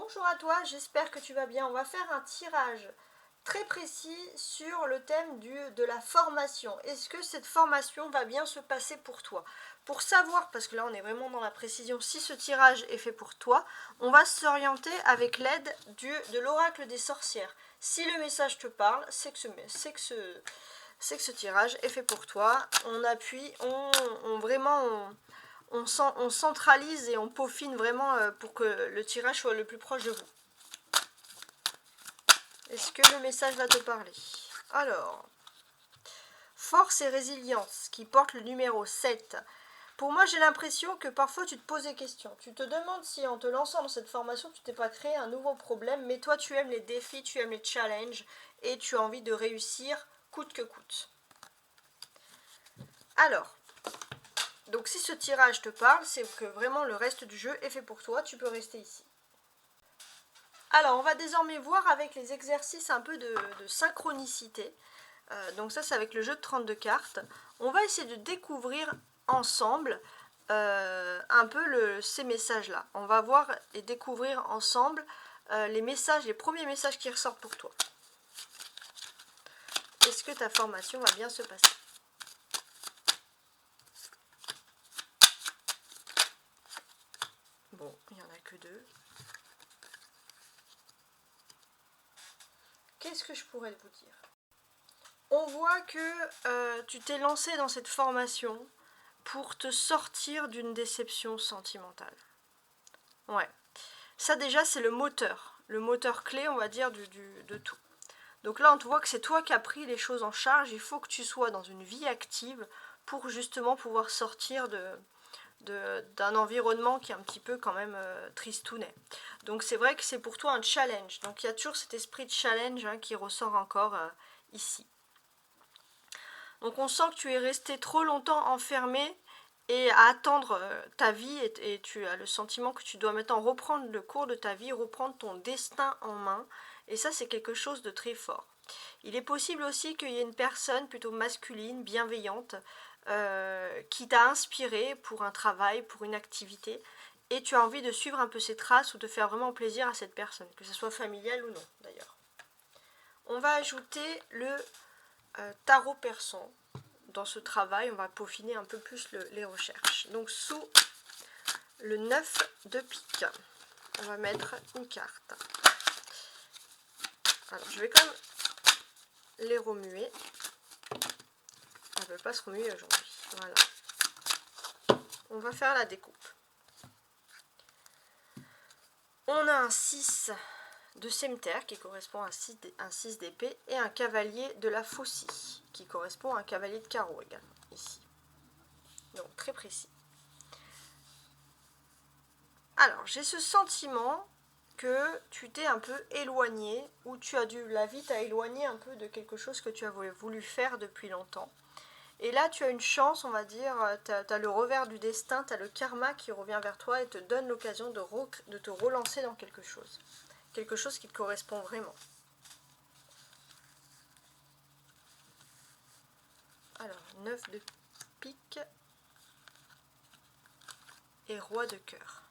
Bonjour à toi, j'espère que tu vas bien. On va faire un tirage très précis sur le thème de la formation. Est-ce que cette formation va bien se passer pour toi? Pour savoir, parce que là on est vraiment dans la précision, si ce tirage est fait pour toi, on va s'orienter avec l'aide de l'oracle des sorcières. Si le message te parle, c'est que ce tirage est fait pour toi. On appuie, on centralise et on peaufine vraiment pour que le tirage soit le plus proche de vous. Est-ce que le message va te parler? Alors, force et résilience, qui porte le numéro 7. Pour moi, j'ai l'impression que parfois tu te poses des questions. Tu te demandes si en te lançant dans cette formation, tu t'es pas créé un nouveau problème, mais toi tu aimes les défis, tu aimes les challenges et tu as envie de réussir coûte que coûte. Alors, donc si ce tirage te parle, c'est que vraiment le reste du jeu est fait pour toi, tu peux rester ici. Alors, on va désormais voir avec les exercices un peu de synchronicité. Donc ça, c'est avec le jeu de 32 cartes. On va essayer de découvrir ensemble un peu ces messages-là. On va voir et découvrir ensemble les premiers messages qui ressortent pour toi. Est-ce que ta formation va bien se passer? Bon, il n'y en a que deux. Qu'est-ce que je pourrais vous dire? On voit que tu t'es lancé dans cette formation pour te sortir d'une déception sentimentale. Ouais. Ça déjà, c'est le moteur clé, on va dire, de tout. Donc là, on te voit que c'est toi qui as pris les choses en charge. Il faut que tu sois dans une vie active pour justement pouvoir sortir d'un environnement qui est un petit peu quand même tristounet. Donc c'est vrai que c'est pour toi un challenge. Donc il y a toujours cet esprit de challenge qui ressort encore ici. Donc on sent que tu es resté trop longtemps enfermé et à attendre ta vie et tu as le sentiment que tu dois maintenant reprendre le cours de ta vie, reprendre ton destin en main. Et ça, c'est quelque chose de très fort. Il est possible aussi qu'il y ait une personne plutôt masculine, bienveillante, qui t'a inspiré pour un travail, pour une activité, et tu as envie de suivre un peu ses traces ou de faire vraiment plaisir à cette personne, que ce soit familial ou non d'ailleurs. On va ajouter le tarot persan. Dans ce travail, on va peaufiner un peu plus les recherches. Donc sous le 9 de pique, on va mettre une carte. Alors je vais quand même les remuer. On ne veut pas se remuer aujourd'hui. Voilà. On va faire la découpe. On a un 6 de cimeterre qui correspond à un 6 d'épée et un cavalier de la faucille qui correspond à un cavalier de carreau également ici. Donc très précis. Alors j'ai ce sentiment que tu t'es un peu éloigné ou la vie t'a éloigné un peu de quelque chose que tu avais voulu faire depuis longtemps. Et là tu as une chance, on va dire, tu as le revers du destin, tu as le karma qui revient vers toi et te donne l'occasion de te relancer dans quelque chose qui te correspond vraiment. Alors 9 de pique et roi de cœur.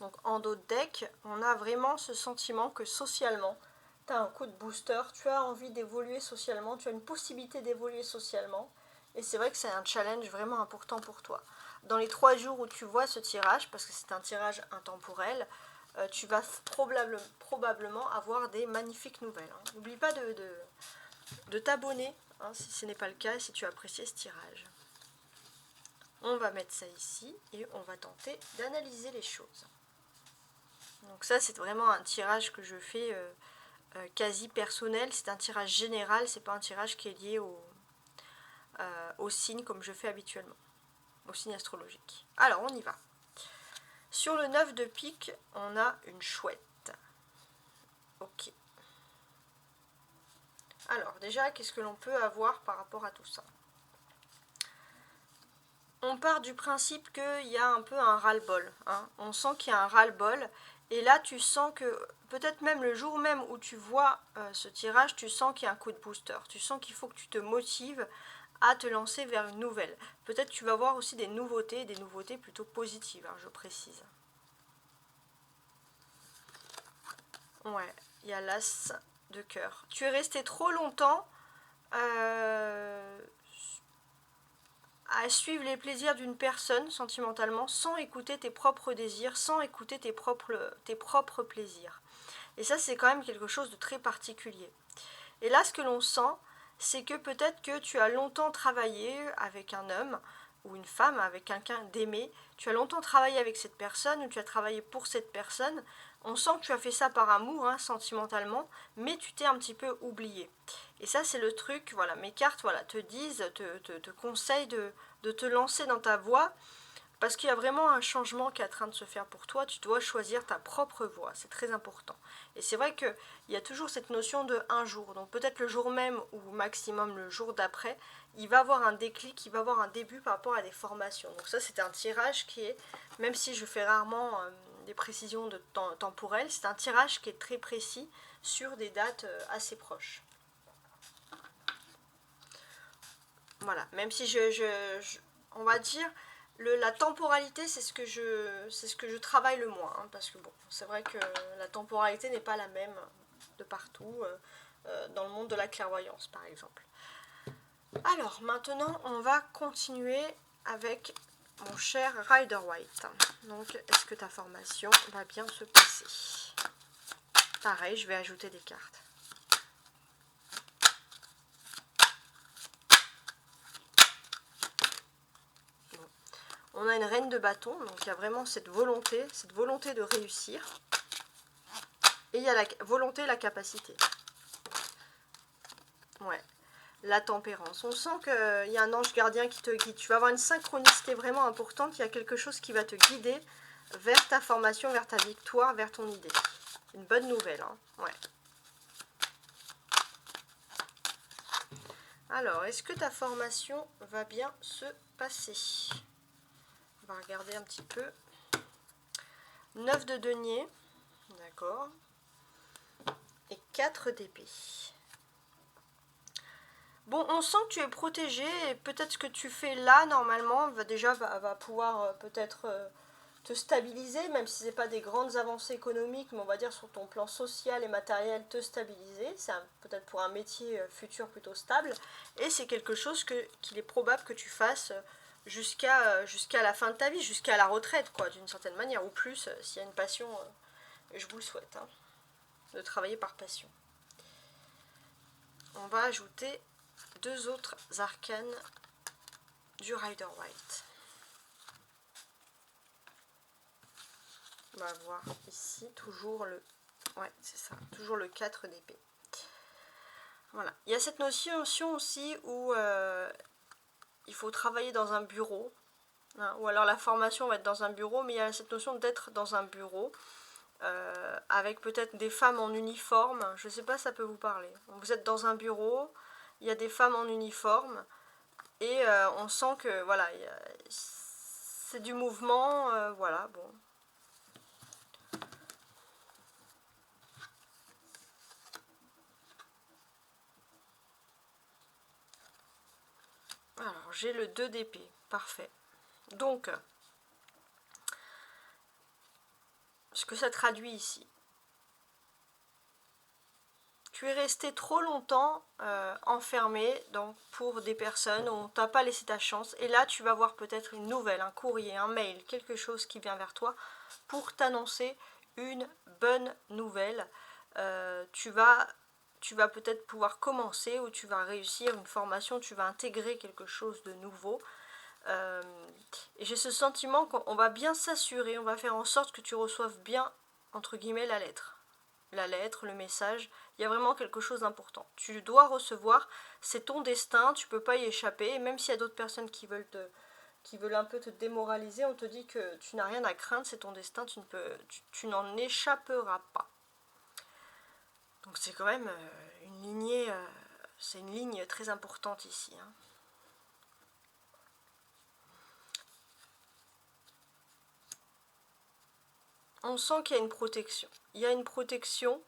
Donc en dos de deck, on a vraiment ce sentiment que socialement, tu as un coup de booster, tu as envie d'évoluer socialement, tu as une possibilité d'évoluer socialement. Et c'est vrai que c'est un challenge vraiment important pour toi. Dans les 3 jours où tu vois ce tirage, parce que c'est un tirage intemporel, tu vas probablement avoir des magnifiques nouvelles. N'oublie pas de t'abonner, si ce n'est pas le cas, et si tu as apprécié ce tirage. On va mettre ça ici et on va tenter d'analyser les choses. Donc ça, c'est vraiment un tirage que je fais quasi personnel. C'est un tirage général, c'est pas un tirage qui est lié au signe comme je fais habituellement, au signe astrologique. Alors, on y va. Sur le 9 de pique, on a une chouette. Ok. Alors, déjà, qu'est-ce que l'on peut avoir par rapport à tout ça? On part du principe qu'il y a un peu un ras-le-bol. On sent qu'il y a un ras-le-bol. Et là, tu sens que, peut-être même le jour même où tu vois ce tirage, tu sens qu'il y a un coup de booster. Tu sens qu'il faut que tu te motives à te lancer vers une nouvelle. Peut-être tu vas voir aussi des nouveautés plutôt positives, hein, je précise. Ouais, il y a l'as de cœur. Tu es resté trop longtemps à suivre les plaisirs d'une personne sentimentalement sans écouter tes propres désirs, sans écouter tes propres plaisirs. Et ça, c'est quand même quelque chose de très particulier. Et là, ce que l'on sent, c'est que peut-être que tu as longtemps travaillé avec un homme ou une femme, avec quelqu'un d'aimé, tu as longtemps travaillé avec cette personne ou tu as travaillé pour cette personne. On sent que tu as fait ça par amour, hein, sentimentalement, mais tu t'es un petit peu oublié. Et ça, c'est le truc, voilà, mes cartes voilà, te disent, te conseillent de te lancer dans ta voie, parce qu'il y a vraiment un changement qui est en train de se faire pour toi. Tu dois choisir ta propre voie, c'est très important. Et c'est vrai qu'il y a toujours cette notion de un jour. Donc peut-être le jour même ou maximum le jour d'après, il va avoir un déclic, il va avoir un début par rapport à des formations. Donc ça, c'est un tirage qui est, même si je fais rarement des précisions de temporelles, c'est un tirage qui est très précis sur des dates assez proches. Voilà, même si on va dire, la temporalité, c'est ce que je travaille le moins, hein, parce que bon, c'est vrai que la temporalité n'est pas la même de partout, dans le monde de la clairvoyance, par exemple. Alors, maintenant, on va continuer avec mon cher Rider White. Donc, est-ce que ta formation va bien se passer? Pareil, je vais ajouter des cartes. On a une reine de bâton, donc il y a vraiment cette volonté de réussir. Et il y a la volonté et la capacité. Ouais, la tempérance. On sent qu'il y a un ange gardien qui te guide. Tu vas avoir une synchronicité vraiment importante. Il y a quelque chose qui va te guider vers ta formation, vers ta victoire, vers ton idée. Une bonne nouvelle, hein. Ouais. Alors, est-ce que ta formation va bien se passer? On va regarder un petit peu. 9 de denier, d'accord, et 4 d'épée. Bon, on sent que tu es protégé et peut-être ce que tu fais là, normalement, va pouvoir peut-être te stabiliser, même si ce n'est pas des grandes avancées économiques, mais on va dire sur ton plan social et matériel, te stabiliser. C'est peut-être pour un métier futur plutôt stable. Et c'est quelque chose qu'il est probable que tu fasses jusqu'à la fin de ta vie, jusqu'à la retraite, quoi, d'une certaine manière, ou plus, s'il y a une passion, je vous le souhaite, hein, de travailler par passion. On va ajouter 2 autres arcanes du Rider White. On va voir ici toujours le... Ouais, c'est ça, toujours le 4 d'épée. Voilà. Il y a cette notion aussi où il faut travailler dans un bureau, hein, ou alors la formation va être dans un bureau, mais il y a cette notion d'être dans un bureau, avec peut-être des femmes en uniforme. Je ne sais pas si ça peut vous parler. Vous êtes dans un bureau, il y a des femmes en uniforme, et on sent que voilà, c'est du mouvement, voilà, bon. Alors, j'ai le 2 d'épée, parfait. Donc, ce que ça traduit ici, tu es resté trop longtemps enfermé donc, pour des personnes où on t'a pas laissé ta chance. Et là, tu vas voir peut-être une nouvelle, un courrier, un mail, quelque chose qui vient vers toi pour t'annoncer une bonne nouvelle. Tu vas peut-être pouvoir commencer ou tu vas réussir une formation, tu vas intégrer quelque chose de nouveau. Et j'ai ce sentiment qu'on va bien s'assurer, on va faire en sorte que tu reçoives bien, entre guillemets, la lettre, le message. Il y a vraiment quelque chose d'important. Tu dois recevoir, c'est ton destin, tu ne peux pas y échapper. Et même s'il y a d'autres personnes qui veulent un peu te démoraliser, on te dit que tu n'as rien à craindre, c'est ton destin, tu n'en échapperas pas. Donc c'est quand même une lignée, c'est une ligne très importante ici, hein. On sent qu'il y a une protection. Il y a une protection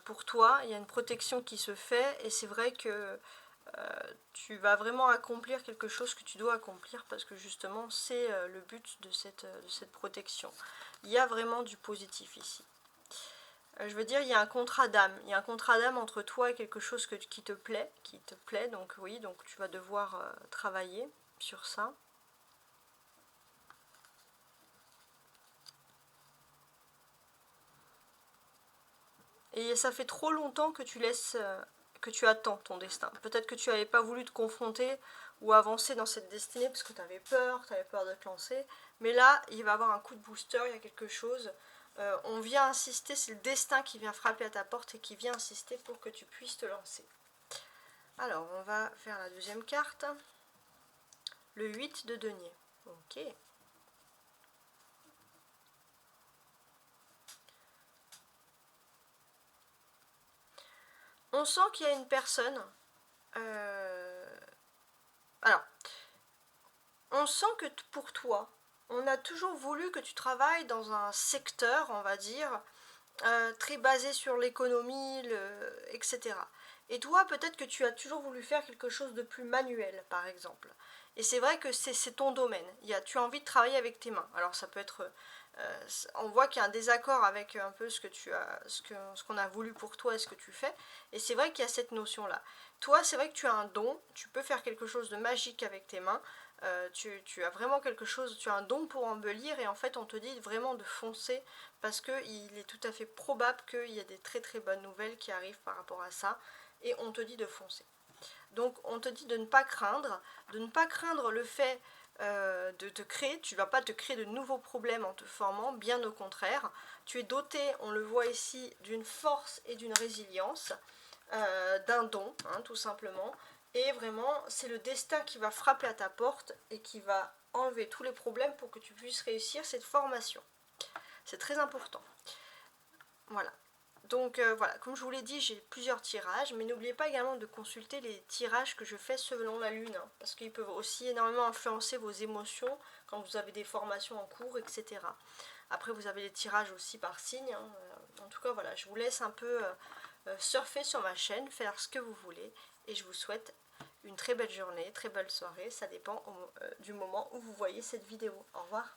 pour toi, il y a une protection qui se fait, et c'est vrai que tu vas vraiment accomplir quelque chose que tu dois accomplir parce que justement c'est le but de cette protection. Il y a vraiment du positif ici. Je veux dire, il y a un contrat d'âme. Il y a un contrat d'âme entre toi et quelque chose qui te plaît. Donc oui, donc tu vas devoir travailler sur ça. Et ça fait trop longtemps que que tu attends ton destin. Peut-être que tu n'avais pas voulu te confronter ou avancer dans cette destinée parce que tu avais peur de te lancer. Mais là, il va y avoir un coup de booster, il y a quelque chose. On vient insister, c'est le destin qui vient frapper à ta porte et qui vient insister pour que tu puisses te lancer. Alors, on va faire la deuxième carte. Le 8 de denier. Ok. On sent qu'il y a une personne... Alors, on sent que pour toi, on a toujours voulu que tu travailles dans un secteur, on va dire, très basé sur l'économie, etc. Et toi, peut-être que tu as toujours voulu faire quelque chose de plus manuel, par exemple. Et c'est vrai que c'est ton domaine. Tu as envie de travailler avec tes mains. Alors ça peut être... on voit qu'il y a un désaccord avec un peu ce qu'on a voulu pour toi et ce que tu fais. Et c'est vrai qu'il y a cette notion-là. Toi, c'est vrai que tu as un don. Tu peux faire quelque chose de magique avec tes mains. Tu as vraiment quelque chose, tu as un don pour embellir et en fait on te dit vraiment de foncer parce qu'il est tout à fait probable qu'il y a des très très bonnes nouvelles qui arrivent par rapport à ça et on te dit de foncer. Donc on te dit de ne pas craindre le fait de te créer, tu ne vas pas te créer de nouveaux problèmes en te formant, bien au contraire. Tu es doté, on le voit ici, d'une force et d'une résilience, d'un don, hein, tout simplement. Et vraiment, c'est le destin qui va frapper à ta porte et qui va enlever tous les problèmes pour que tu puisses réussir cette formation. C'est très important. Voilà. Donc voilà, comme je vous l'ai dit, j'ai plusieurs tirages, mais n'oubliez pas également de consulter les tirages que je fais selon la lune, hein, parce qu'ils peuvent aussi énormément influencer vos émotions quand vous avez des formations en cours, etc. Après, vous avez les tirages aussi par signe. Hein. En tout cas, voilà, je vous laisse un peu surfer sur ma chaîne, faire ce que vous voulez, et je vous souhaite une très belle journée, très belle soirée, ça dépend du moment où vous voyez cette vidéo. Au revoir.